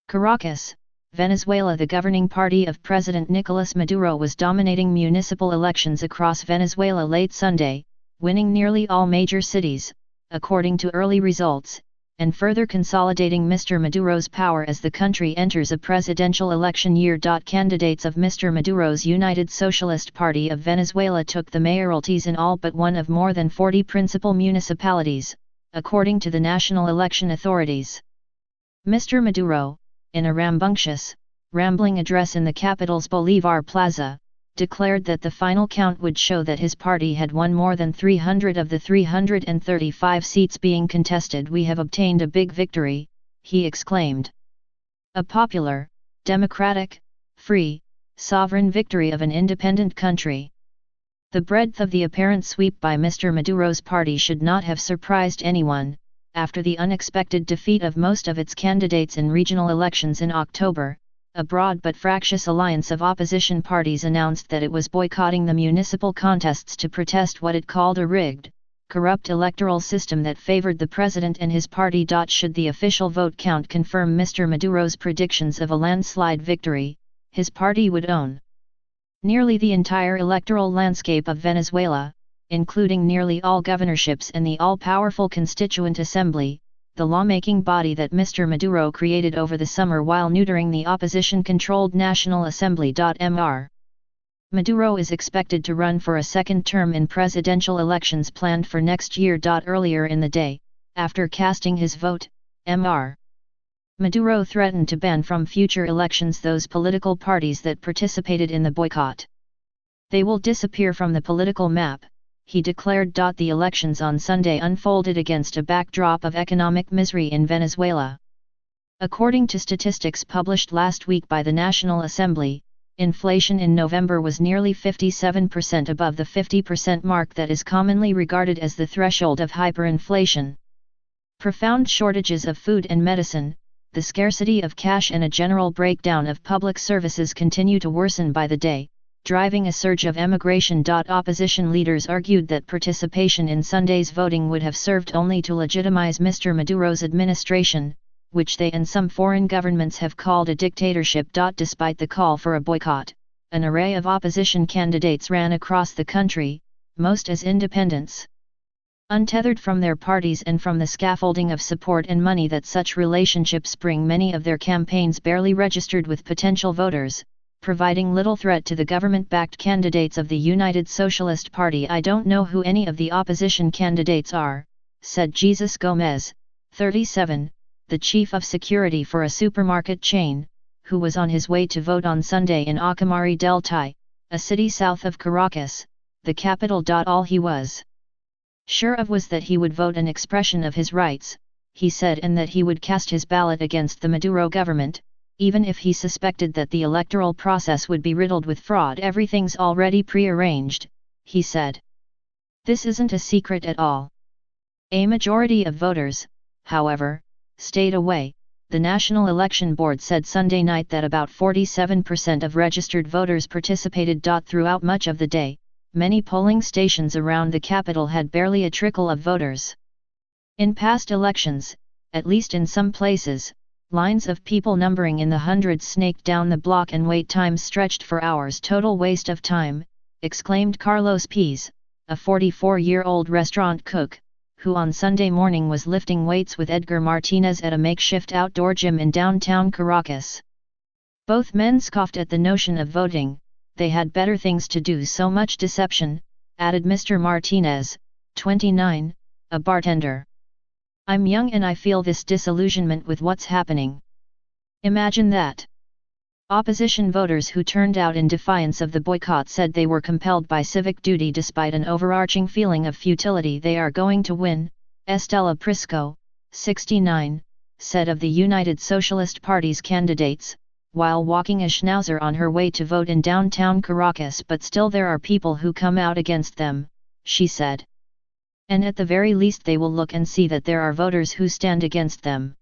Caracas, Venezuela. The governing party of President Nicolas Maduro was dominating municipal elections across Venezuela late Sunday, winning nearly all major cities, according to early results, and further consolidating Mr. Maduro's power as the country enters a presidential election year. Candidates of Mr. Maduro's United Socialist Party of Venezuela took the mayoralties in all but one of more than 40 principal municipalities, according to the national election authorities. Mr. Maduro, in a rambunctious, rambling address in the capital's Bolivar Plaza, declared that the final count would show that his party had won more than 300 of the 335 seats being contested. "We have obtained a big victory," he exclaimed. "A popular, democratic, free, sovereign victory of an independent country." The breadth of the apparent sweep by Mr. Maduro's party should not have surprised anyone, after the unexpected defeat of most of its candidates in regional elections in October. A broad but fractious alliance of opposition parties announced that it was boycotting the municipal contests to protest what it called a rigged, corrupt electoral system that favored the president and his party. Should the official vote count confirm Mr. Maduro's predictions of a landslide victory, his party would own nearly the entire electoral landscape of Venezuela, including nearly all governorships and the all-powerful Constituent Assembly, the lawmaking body that Mr. Maduro created over the summer while neutering the opposition-controlled National Assembly. Mr. Maduro is expected to run for a second term in presidential elections planned for next year. Earlier in the day, after casting his vote, Mr. Maduro threatened to ban from future elections those political parties that participated in the boycott. "They will disappear from the political map," he declared. The elections on Sunday unfolded against a backdrop of economic misery in Venezuela. According to statistics published last week by the National Assembly, inflation in November was nearly 57% above the 50% mark that is commonly regarded as the threshold of hyperinflation. Profound shortages of food and medicine, the scarcity of cash and a general breakdown of public services continue to worsen by the day, driving a surge of emigration. Opposition leaders argued that participation in Sunday's voting would have served only to legitimize Mr. Maduro's administration, which they and some foreign governments have called a dictatorship. Despite the call for a boycott, an array of opposition candidates ran across the country, most as independents. Untethered from their parties and from the scaffolding of support and money that such relationships bring, many of their campaigns barely registered with potential voters, providing little threat to the government-backed candidates of the United Socialist Party. "I don't know who any of the opposition candidates are," said Jesus Gomez, 37, the chief of security for a supermarket chain, who was on his way to vote on Sunday in Ocumare del Tai, a city south of Caracas, the capital. "All he was sure of was that he would vote, an expression of his rights," he said, "and that he would cast his ballot against the Maduro government, even if he suspected that the electoral process would be riddled with fraud. Everything's already pre-arranged," he said. "This isn't a secret at all." A majority of voters, however, stayed away. The National Election Board said Sunday night that about 47% of registered voters participated. Throughout much of the day, many polling stations around the capital had barely a trickle of voters. In past elections, at least in some places, lines of people numbering in the hundreds snaked down the block and wait times stretched for hours. "Total waste of time," exclaimed Carlos Pez, a 44-year-old restaurant cook, who on Sunday morning was lifting weights with Edgar Martinez at a makeshift outdoor gym in downtown Caracas. Both men scoffed at the notion of voting. "They had better things to do." "So much deception," added Mr. Martinez, 29, a bartender. "I'm young and I feel this disillusionment with what's happening." Imagine that. Opposition voters who turned out in defiance of the boycott said they were compelled by civic duty despite an overarching feeling of futility. "They are going to win," Estela Prisco, 69, said of the United Socialist Party's candidates, while walking a schnauzer on her way to vote in downtown Caracas. "But still there are people who come out against them," she said. "And at the very least they will look and see that there are voters who stand against them."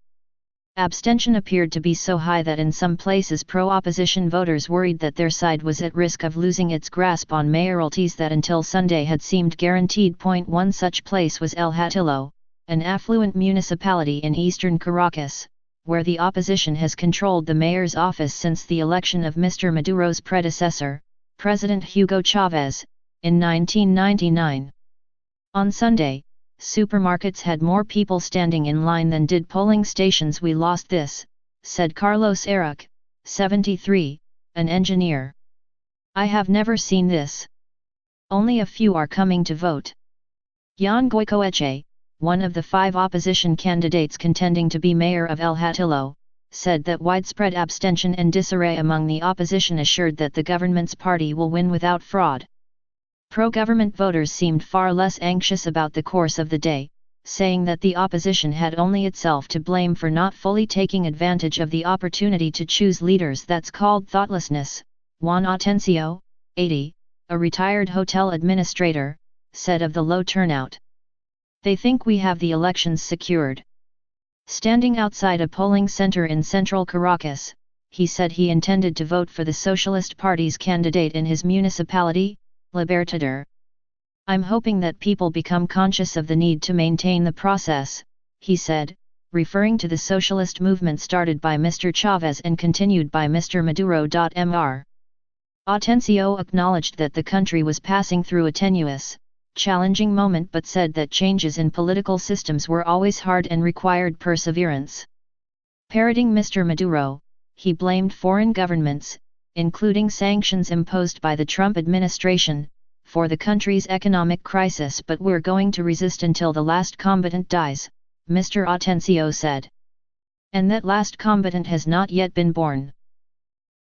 Abstention appeared to be so high that in some places pro-opposition voters worried that their side was at risk of losing its grasp on mayoralties that until Sunday had seemed guaranteed. One such place was El Hatillo, an affluent municipality in eastern Caracas, where the opposition has controlled the mayor's office since the election of Mr. Maduro's predecessor, President Hugo Chavez, in 1999. On Sunday, supermarkets had more people standing in line than did polling stations. We lost this, said Carlos Eric, 73, an engineer. I have never seen this. Only a few are coming to vote. Yan Goicoechea, one of the 5 opposition candidates contending to be mayor of El Hatillo, said that widespread abstention and disarray among the opposition assured that the government's party will win without fraud. Pro-government voters seemed far less anxious about the course of the day, saying that the opposition had only itself to blame for not fully taking advantage of the opportunity to choose leaders. That's called thoughtlessness, Juan Atencio, 80, a retired hotel administrator, said of the low turnout. They think we have the elections secured. Standing outside a polling center in central Caracas, he said he intended to vote for the Socialist Party's candidate in his municipality, Libertador. I'm hoping that people become conscious of the need to maintain the process, he said, referring to the socialist movement started by Mr. Chavez and continued by Mr. Maduro. Mr. Atencio acknowledged that the country was passing through a tenuous, challenging moment but said that changes in political systems were always hard and required perseverance. Parroting Mr. Maduro, he blamed foreign governments, including sanctions imposed by the Trump administration, for the country's economic crisis. But we're going to resist until the last combatant dies, Mr. Atencio said. And that last combatant has not yet been born.